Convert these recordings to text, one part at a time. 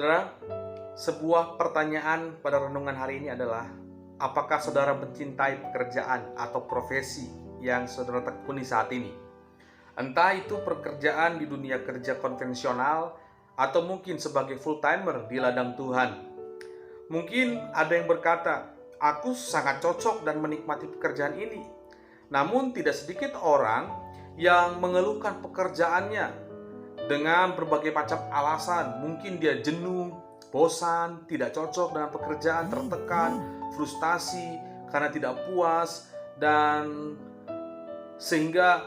Saudara, sebuah pertanyaan pada renungan hari ini adalah, apakah saudara mencintai pekerjaan atau profesi yang saudara tekuni saat ini? Entah itu pekerjaan di dunia kerja konvensional atau mungkin sebagai full-timer di ladang Tuhan. Mungkin ada yang berkata, aku sangat cocok dan menikmati pekerjaan ini. Namun tidak sedikit orang yang mengeluhkan pekerjaannya dengan berbagai macam alasan. Mungkin dia jenuh, bosan, tidak cocok dengan pekerjaan, tertekan, frustasi karena tidak puas, dan sehingga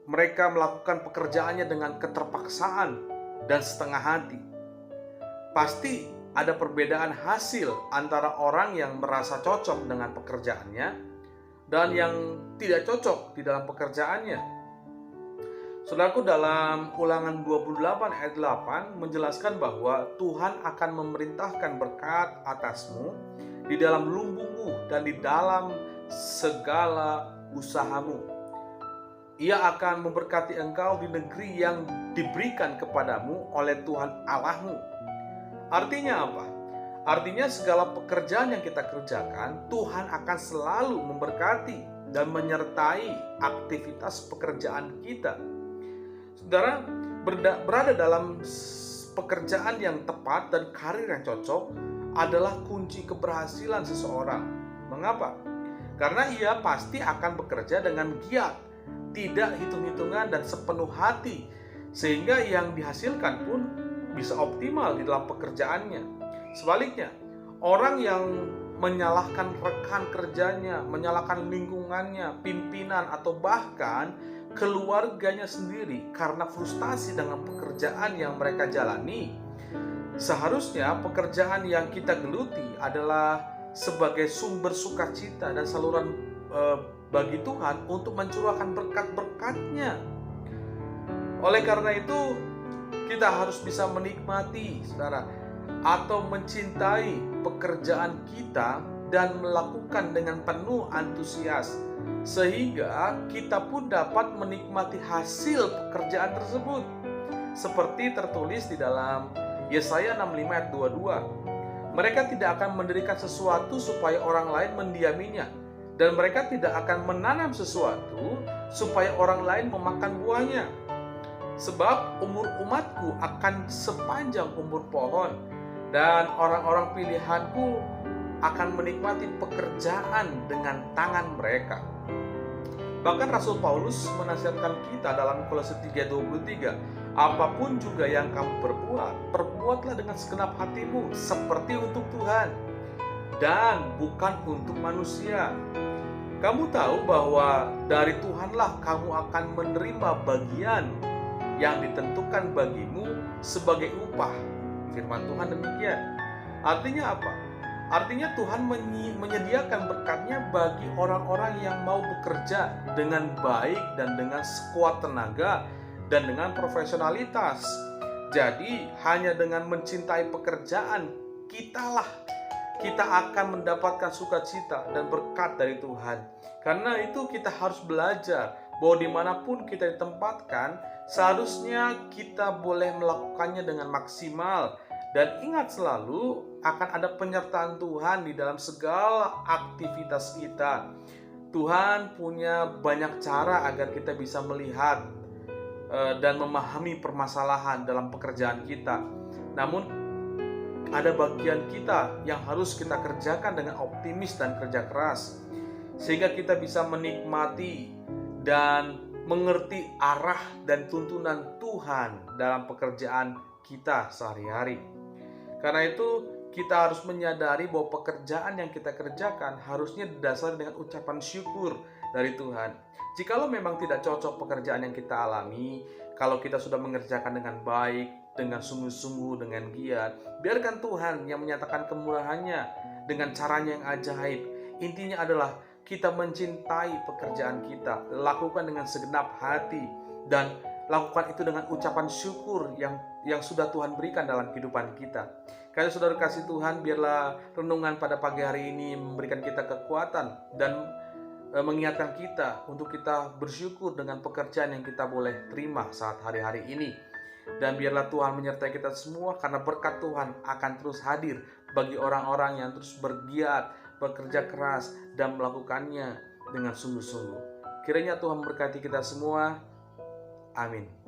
mereka melakukan pekerjaannya dengan keterpaksaan dan setengah hati. Pasti ada perbedaan hasil antara orang yang merasa cocok dengan pekerjaannya dan yang tidak cocok di dalam pekerjaannya. Saudaraku, dalam Ulangan 28 ayat 8 menjelaskan bahwa Tuhan akan memerintahkan berkat atasmu di dalam lumbungmu dan di dalam segala usahamu. Ia akan memberkati engkau di negeri yang diberikan kepadamu oleh Tuhan Allahmu. Artinya apa? Artinya segala pekerjaan yang kita kerjakan, Tuhan akan selalu memberkati dan menyertai aktivitas pekerjaan kita. Saudara, berada dalam pekerjaan yang tepat dan karir yang cocok adalah kunci keberhasilan seseorang. Mengapa? Karena ia pasti akan bekerja dengan giat, tidak hitung-hitungan dan sepenuh hati, sehingga yang dihasilkan pun bisa optimal di dalam pekerjaannya. Sebaliknya, orang yang menyalahkan rekan kerjanya, menyalahkan lingkungannya, pimpinan, atau bahkan keluarganya sendiri karena frustasi dengan pekerjaan yang mereka jalani, seharusnya pekerjaan yang kita geluti adalah sebagai sumber sukacita dan saluran bagi Tuhan untuk mencurahkan berkat-berkat-Nya. Oleh karena itu, kita harus bisa menikmati, saudara, atau mencintai pekerjaan kita dan melakukan dengan penuh antusias, sehingga kita pun dapat menikmati hasil pekerjaan tersebut. Seperti tertulis di dalam Yesaya 65 ayat 22. Mereka tidak akan mendirikan sesuatu supaya orang lain mendiaminya, dan mereka tidak akan menanam sesuatu supaya orang lain memakan buahnya. Sebab umur umatku akan sepanjang umur pohon, dan orang-orang pilihanku akan menikmati pekerjaan dengan tangan mereka. Bahkan Rasul Paulus menasihatkan kita dalam Kolose 3:23, apapun juga yang kamu perbuat, perbuatlah dengan segenap hatimu seperti untuk Tuhan dan bukan untuk manusia. Kamu tahu bahwa dari Tuhanlah kamu akan menerima bagian yang ditentukan bagimu sebagai upah. Firman Tuhan demikian. Artinya apa? Artinya Tuhan menyediakan berkat-Nya bagi orang-orang yang mau bekerja dengan baik dan dengan sekuat tenaga dan dengan profesionalitas. Jadi hanya dengan mencintai pekerjaan kita akan mendapatkan sukacita dan berkat dari Tuhan. Karena itu kita harus belajar bahwa dimanapun kita ditempatkan, seharusnya kita boleh melakukannya dengan maksimal. Dan ingat selalu akan ada penyertaan Tuhan di dalam segala aktivitas kita. Tuhan punya banyak cara agar kita bisa melihat dan memahami permasalahan dalam pekerjaan kita. Namun ada bagian kita yang harus kita kerjakan dengan optimis dan kerja keras, sehingga kita bisa menikmati dan mengerti arah dan tuntunan Tuhan dalam pekerjaan kita sehari-hari. Karena itu kita harus menyadari bahwa pekerjaan yang kita kerjakan harusnya didasari dengan ucapan syukur dari Tuhan. Jikalau memang tidak cocok pekerjaan yang kita alami, kalau kita sudah mengerjakan dengan baik, dengan sungguh-sungguh, dengan giat, biarkan Tuhan yang menyatakan kemurahan-Nya dengan caranya yang ajaib. Intinya adalah kita mencintai pekerjaan kita, lakukan dengan segenap hati, dan lakukan itu dengan ucapan syukur yang sudah Tuhan berikan dalam kehidupan kita. Karena saudara kasih Tuhan, biarlah renungan pada pagi hari ini memberikan kita kekuatan dan mengingatkan kita untuk kita bersyukur dengan pekerjaan yang kita boleh terima saat hari-hari ini. Dan biarlah Tuhan menyertai kita semua, karena berkat Tuhan akan terus hadir bagi orang-orang yang terus bergiat, bekerja keras, dan melakukannya dengan sungguh-sungguh. Kiranya Tuhan memberkati kita semua. Amin.